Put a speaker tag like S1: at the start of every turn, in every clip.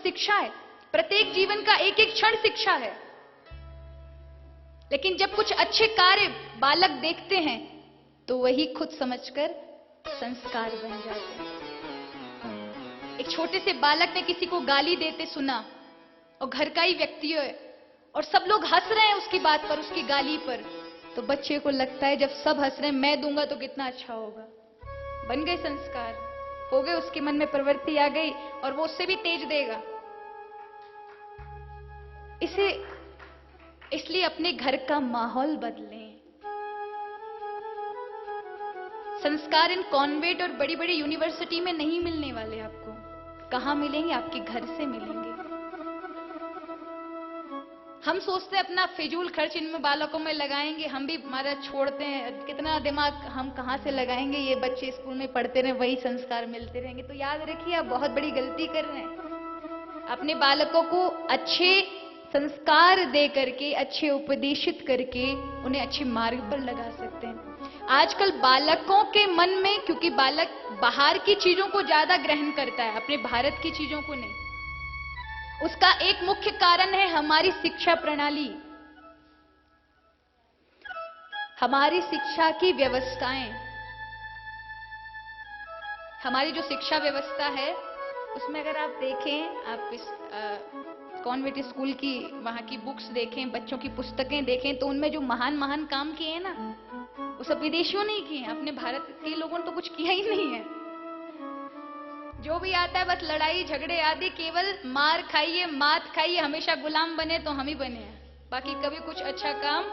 S1: शिक्षा है। प्रत्येक जीवन का एक एक क्षण शिक्षा है। लेकिन जब कुछ अच्छे कार्य बालक देखते हैं तो वही खुद समझकर संस्कार बन जाते हैं। एक छोटे से बालक ने किसी को गाली देते सुना और घर का ही व्यक्ति है और सब लोग हंस रहे हैं उसकी बात पर, उसकी गाली पर, तो बच्चे को लगता है जब सब हंस रहे हैं मैं दूंगा तो कितना अच्छा होगा। बन गए संस्कार, हो गए, उसके मन में प्रवृत्ति आ गई और वो उससे भी तेज देगा। इसलिए अपने घर का माहौल बदलें। संस्कार इन कॉन्वेंट और बड़ी बड़ी यूनिवर्सिटी में नहीं मिलने वाले आपको। कहां मिलेंगे? आपके घर से मिलेंगे। हम सोचते हैं अपना फिजूल खर्च इनमें बालकों में लगाएंगे, हम भी हमारा छोड़ते हैं, कितना दिमाग हम कहां से लगाएंगे, ये बच्चे स्कूल में पढ़ते रहे वही संस्कार मिलते रहेंगे। तो याद रखिए आप बहुत बड़ी गलती कर रहे हैं। अपने बालकों को अच्छे संस्कार दे करके, अच्छे उपदेशित करके उन्हें अच्छे मार्ग पर लगा सकते हैं। आजकल बालकों के मन में, क्योंकि बालक बाहर की चीजों को ज्यादा ग्रहण करता है, अपने भारत की चीजों को नहीं, उसका एक मुख्य कारण है हमारी शिक्षा प्रणाली, हमारी शिक्षा की व्यवस्थाएं। हमारी जो शिक्षा व्यवस्था है उसमें अगर आप देखें, आप इस कॉन्वेंट स्कूल की वहां की बुक्स देखें, बच्चों की पुस्तकें देखें, तो उनमें जो महान महान काम किए हैं ना, वो सब विदेशियों ने किए हैं। अपने भारत के लोगों ने तो कुछ किया ही नहीं है। जो भी आता है बस लड़ाई झगड़े आदि, केवल मार खाइए, मात खाइए, हमेशा गुलाम बने तो हम ही बने हैं। बाकी कभी कुछ अच्छा काम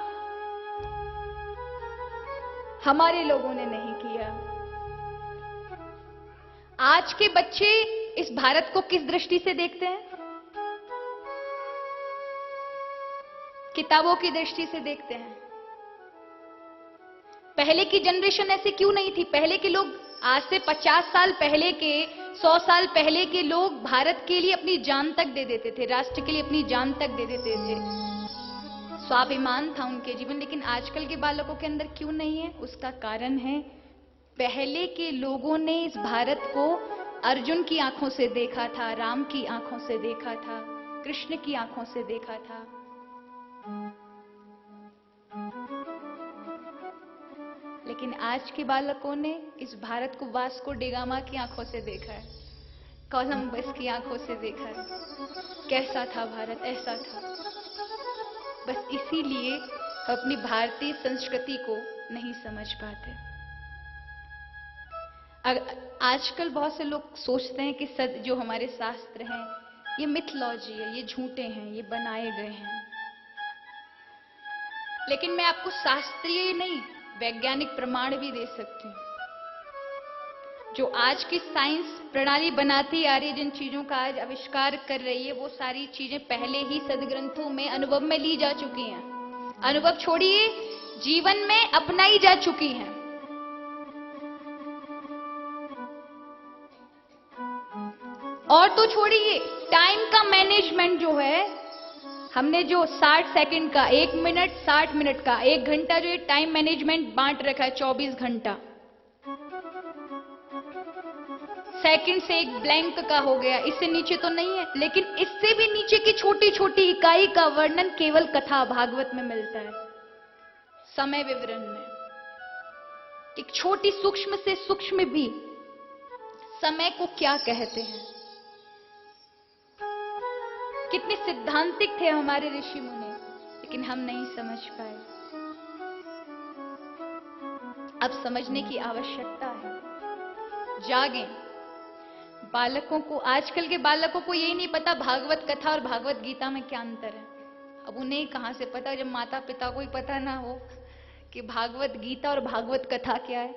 S1: हमारे लोगों ने नहीं किया। आज के बच्चे इस भारत को किस दृष्टि से देखते हैं? किताबों की दृष्टि से देखते हैं। पहले की जनरेशन ऐसे क्यों नहीं थी? पहले के लोग, आज से 50 साल पहले के, 100 साल पहले के लोग भारत के लिए अपनी जान तक दे देते थे, राष्ट्र के लिए अपनी जान तक दे देते थे, स्वाभिमान था उनके जीवन। लेकिन आजकल के बालकों के अंदर क्यों नहीं है? उसका कारण है पहले के लोगों ने इस भारत को अर्जुन की आंखों से देखा था, राम की आंखों से देखा था, कृष्ण की आंखों से देखा था। लेकिन आज के बालकों ने इस भारत को वास्को डिगामा की आंखों से देखा है, कोलंबस की आंखों से देखा है। कैसा था भारत? ऐसा था। बस इसीलिए अपनी भारतीय संस्कृति को नहीं समझ पाते। आजकल बहुत से लोग सोचते हैं कि जो हमारे शास्त्र हैं ये मिथोलॉजी है, ये झूठे हैं, ये बनाए गए हैं। लेकिन मैं आपको शास्त्रीय नहीं, वैज्ञानिक प्रमाण भी दे सकती हूं। जो आज की साइंस प्रणाली बनाती आ रही है, जिन चीजों का आज आविष्कार कर रही है, वो सारी चीजें पहले ही सदग्रंथों में अनुभव में ली जा चुकी हैं। अनुभव छोड़िए, जीवन में अपनाई जा चुकी हैं। और तो छोड़िए, टाइम का मैनेजमेंट जो है, हमने जो 60 सेकंड का, 1 मिनट 60 मिनट का, 1 घंटा, जो ये टाइम मैनेजमेंट बांट रखा है 24 घंटा, सेकंड से एक ब्लैंक का हो गया, इससे नीचे तो नहीं है। लेकिन इससे भी नीचे की छोटी छोटी इकाई का वर्णन केवल कथा भागवत में मिलता है, समय विवरण में। एक छोटी सूक्ष्म से सूक्ष्म भी समय को क्या कहते हैं। कितने सिद्धांतिक थे हमारे ऋषि मुनि, लेकिन हम नहीं समझ पाए। अब समझने की आवश्यकता है। जागें। बालकों को, आजकल के बालकों को यही नहीं पता भागवत कथा और भागवत गीता में क्या अंतर है। अब उन्हें कहां से पता, जब माता पिता को ही पता ना हो कि भागवत गीता और भागवत कथा क्या है।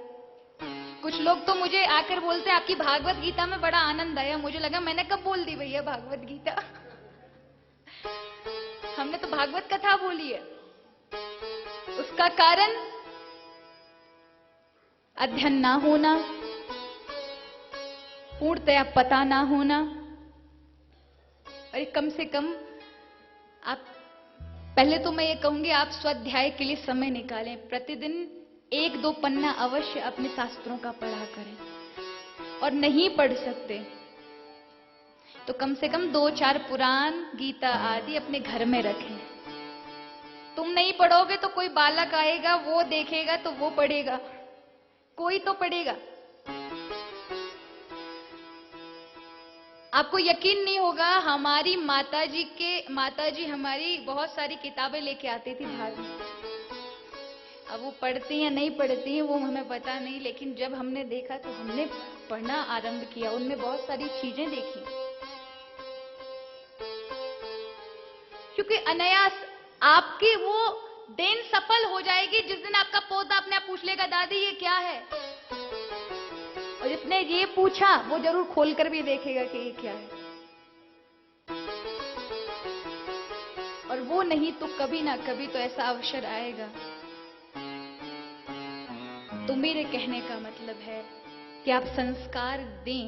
S1: कुछ लोग तो मुझे आकर बोलते हैं आपकी भागवत गीता में बड़ा आनंद आया। मुझे लगा मैंने कब बोल दी भैया भागवत गीता, हमने तो भागवत कथा बोली है। उसका कारण अध्ययन ना होना, पूर्णतया पता ना होना। अरे कम से कम आप, पहले तो मैं ये कहूंगी आप स्वाध्याय के लिए समय निकालें। प्रतिदिन 1-2 पन्ना अवश्य अपने शास्त्रों का पढ़ा करें। और नहीं पढ़ सकते, तो कम से कम 2-4 पुराण गीता आदि अपने घर में रखें। तुम नहीं पढ़ोगे तो कोई बालक आएगा, वो देखेगा तो वो पढ़ेगा, कोई तो पढ़ेगा। आपको यकीन नहीं होगा, हमारी माताजी हमारी बहुत सारी किताबें लेके आती थी धार्मिक। अब वो पढ़ती या नहीं पढ़ती हैं वो हमें पता नहीं, लेकिन जब हमने देखा तो हमने पढ़ना आरंभ किया, उनमें बहुत सारी चीजें देखी। क्योंकि अनायास आपकी वो देन सफल हो जाएगी जिस दिन आपका पौधा अपने आप पूछ लेगा, दादी ये क्या है। और जिसने ये पूछा वो जरूर खोलकर भी देखेगा कि ये क्या है। और वो नहीं तो कभी ना कभी तो ऐसा अवसर आएगा। तो मेरे कहने का मतलब है कि आप संस्कार दें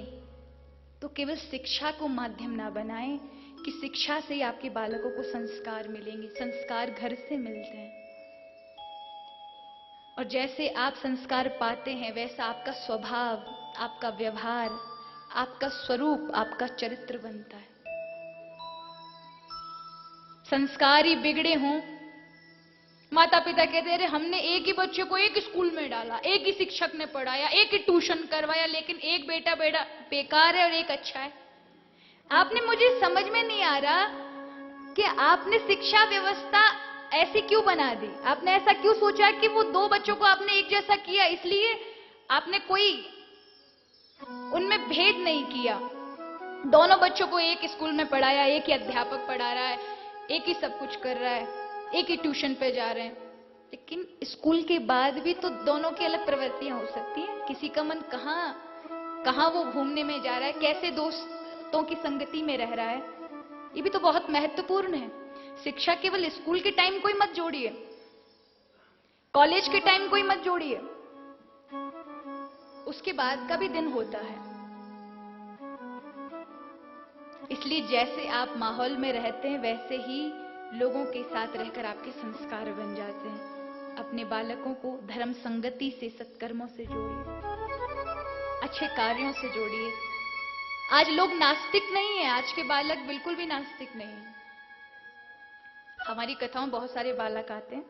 S1: तो केवल शिक्षा को माध्यम ना बनाएं कि शिक्षा से ही आपके बालकों को संस्कार मिलेंगे। संस्कार घर से मिलते हैं, और जैसे आप संस्कार पाते हैं वैसा आपका स्वभाव, आपका व्यवहार, आपका स्वरूप, आपका चरित्र बनता है। संस्कार ही बिगड़े हों, माता पिता कहते हैं हमने एक ही बच्चे को एक स्कूल में डाला, एक ही शिक्षक ने पढ़ाया, एक ही ट्यूशन करवाया, लेकिन एक बेटा बेकार है और एक अच्छा है। आपने, मुझे समझ में नहीं आ रहा कि आपने शिक्षा व्यवस्था ऐसी क्यों बना दी। आपने ऐसा क्यों सोचा कि वो 2 बच्चों को आपने एक जैसा किया, इसलिए आपने कोई उनमें भेद नहीं किया। दोनों बच्चों को एक स्कूल में पढ़ाया, एक ही अध्यापक पढ़ा रहा है, एक ही सब कुछ कर रहा है, एक ही ट्यूशन पे जा रहे हैं। लेकिन स्कूल के बाद भी तो दोनों की अलग प्रवृत्तियां हो सकती हैं। किसी का मन कहां वो घूमने में जा रहा है, कैसे दोस्तों की संगति में रह रहा है, ये भी तो बहुत महत्वपूर्ण है। शिक्षा केवल स्कूल के टाइम को ही मत जोड़िए, कॉलेज के टाइम को ही मत जोड़िए, उसके बाद का भी दिन होता है। इसलिए जैसे आप माहौल में रहते हैं वैसे ही लोगों के साथ रहकर आपके संस्कार बन जाते हैं। अपने बालकों को धर्म संगति से, सत्कर्मों से जोड़िए, अच्छे कार्यों से जोड़िए। आज लोग नास्तिक नहीं है, आज के बालक बिल्कुल भी नास्तिक नहीं है। हमारी कथाओं बहुत सारे बालक आते हैं,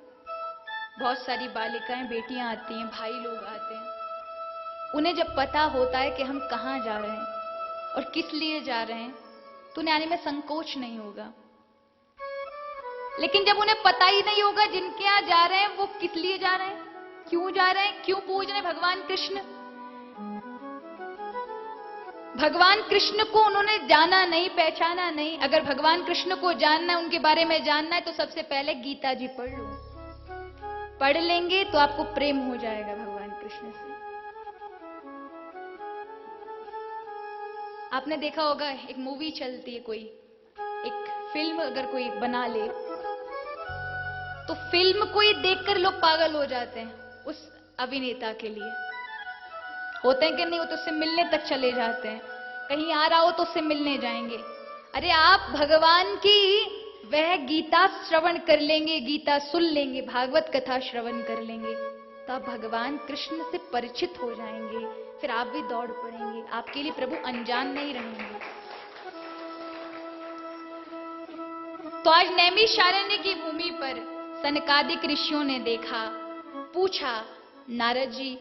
S1: बहुत सारी बालिकाएं, बेटियां आती हैं, भाई लोग आते हैं। उन्हें जब पता होता है कि हम कहां जा रहे हैं और किस लिए जा रहे हैं तो उन्हें आने में संकोच नहीं होगा। लेकिन जब उन्हें पता ही नहीं होगा जिनके यहां जा रहे हैं वो किस लिए जा रहे हैं, क्यों जा रहे हैं, क्यों पूज रहे हैं भगवान कृष्ण, भगवान कृष्ण को उन्होंने जाना नहीं, पहचाना नहीं। अगर भगवान कृष्ण को जानना है, उनके बारे में जानना है तो सबसे पहले गीता जी पढ़ लो। पढ़ लेंगे तो आपको प्रेम हो जाएगा भगवान कृष्ण से। आपने देखा होगा एक मूवी चलती है, कोई एक फिल्म अगर कोई बना ले तो फिल्म को ही देखकर लोग पागल हो जाते हैं उस अभिनेता के लिए। होते हैं कि नहीं, वो तो उससे मिलने तक चले जाते हैं, कहीं आ रहा हो तो उससे मिलने जाएंगे। अरे आप भगवान की वह गीता श्रवण कर लेंगे, गीता सुन लेंगे, भागवत कथा श्रवण कर लेंगे तो आप भगवान कृष्ण से परिचित हो जाएंगे। फिर आप भी दौड़ पड़ेंगे, आपके लिए प्रभु अनजान नहीं रहेंगे। तो आज नैमिषारण्य की भूमि पर सनकादिक ऋषियों ने देखा, पूछा, नारद जी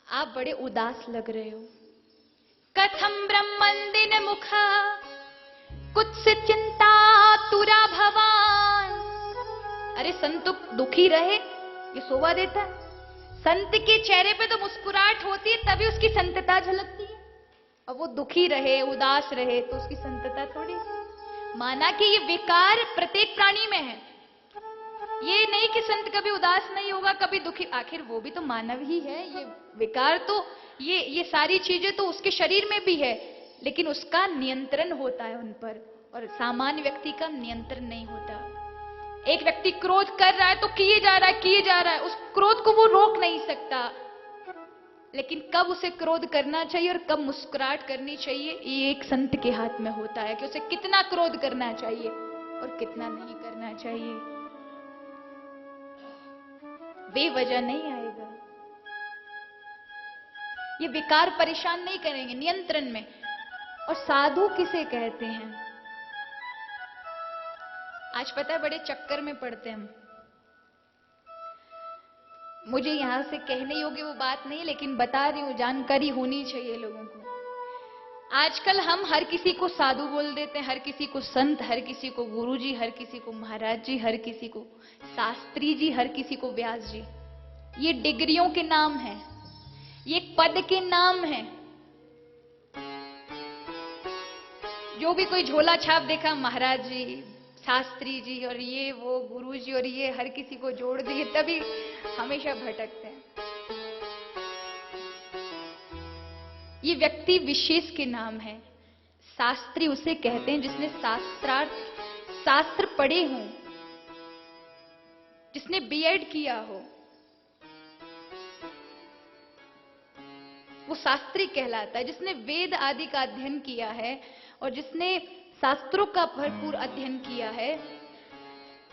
S1: आप बड़े उदास लग रहे हो। कथम ब्रह्मंदिन मुखा कुत्सित चिंता तुरा भवान। अरे संत दुखी रहे ये शोभा देता है। संत के चेहरे पे तो मुस्कुराहट होती है तभी उसकी संतता झलकती है, और वो दुखी रहे, उदास रहे तो उसकी संतता थोड़ी। माना कि ये विकार प्रत्येक प्राणी में है, ये नहीं कि संत कभी उदास नहीं होगा, कभी दुखी, आखिर वो भी तो मानव ही है। ये विकार तो ये सारी चीजें तो उसके शरीर में भी है, लेकिन उसका नियंत्रण होता है उन पर, और सामान्य व्यक्ति का नियंत्रण नहीं होता। एक व्यक्ति क्रोध कर रहा है तो किए जा रहा है, उस क्रोध को वो रोक नहीं सकता। लेकिन कब उसे क्रोध करना चाहिए और कब मुस्कुराहट करनी चाहिए, ये एक संत के हाथ में होता है कि उसे कितना क्रोध करना चाहिए और कितना नहीं करना चाहिए। बेवजह नहीं आएगा, ये विकार परेशान नहीं करेंगे, नियंत्रण में। और साधु किसे कहते हैं? आज पता है बड़े चक्कर में पड़ते हैं हम। मुझे यहां से कहने योग्य वो बात नहीं, लेकिन बता रही हूं, जानकारी होनी चाहिए लोगों को। आजकल हम हर किसी को साधु बोल देते हैं, हर किसी को संत, हर किसी को गुरुजी, हर किसी को महाराज जी, हर किसी को शास्त्री जी, हर किसी को व्यास जी। ये डिग्रियों के नाम हैं, ये पद के नाम हैं। जो भी कोई झोला छाप देखा, महाराज जी, शास्त्री जी, और ये वो गुरु जी, और ये हर किसी को जोड़ दिए, तभी हमेशा भटकते हैं। ये व्यक्ति विशेष के नाम है। शास्त्री उसे कहते हैं जिसने शास्त्र पढ़े हों, जिसने बीएड किया हो, वो शास्त्री कहलाता है। जिसने वेद आदि का अध्ययन किया है और जिसने शास्त्रों का भरपूर अध्ययन किया है,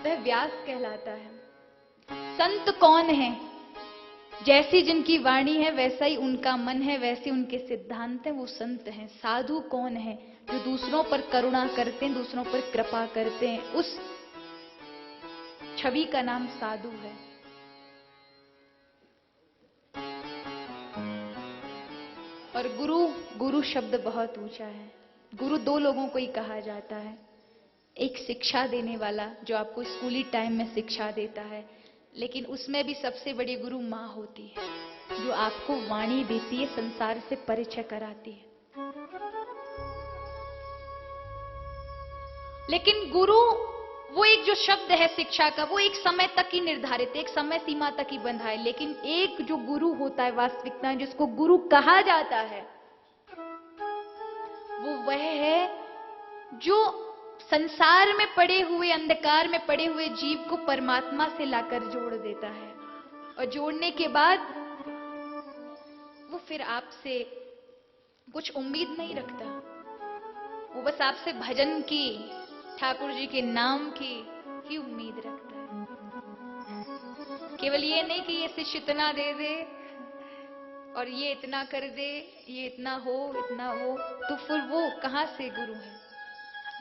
S1: वह व्यास कहलाता है। संत कौन है? जैसी जिनकी वाणी है वैसा ही उनका मन है, वैसे उनके सिद्धांत हैं, वो संत हैं। साधु कौन है? जो दूसरों पर करुणा करते हैं, दूसरों पर कृपा करते हैं, उस छवि का नाम साधु है। और गुरु शब्द बहुत ऊंचा है। गुरु दो लोगों को ही कहा जाता है। एक शिक्षा देने वाला, जो आपको स्कूली टाइम में शिक्षा देता है, लेकिन उसमें भी सबसे बड़ी गुरु मां होती है, जो आपको वाणी देती है, संसार से परिचय कराती है। लेकिन गुरु, वो एक जो शब्द है शिक्षा का, वो एक समय तक ही निर्धारित है, एक समय सीमा तक ही बंधा है। लेकिन एक जो गुरु होता है वास्तविकता में, जिसको गुरु कहा जाता है, वो वह है जो संसार में पड़े हुए, अंधकार में पड़े हुए जीव को परमात्मा से लाकर जोड़ देता है। और जोड़ने के बाद वो फिर आपसे कुछ उम्मीद नहीं रखता। वो बस आपसे भजन की, ठाकुर जी के नाम की ही उम्मीद रखता है। केवल ये नहीं कि ये शिष्य इतना दे दे और ये इतना कर दे, ये इतना हो, इतना हो, तो फिर वो कहां से गुरु है?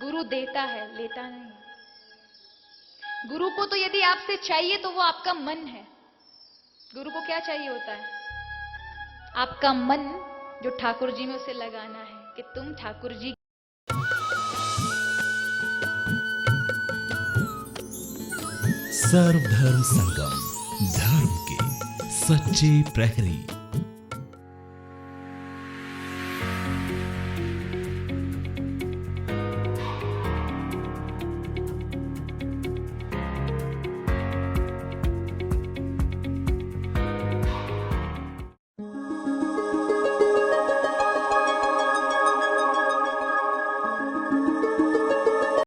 S1: गुरु देता है, लेता नहीं। गुरु को तो यदि आपसे चाहिए तो वो आपका मन है। गुरु को क्या चाहिए होता है? आपका मन, जो ठाकुर जी में उसे लगाना है कि तुम ठाकुर जी।
S2: सर्वधर्म संगम, धर्म के सच्चे प्रहरी।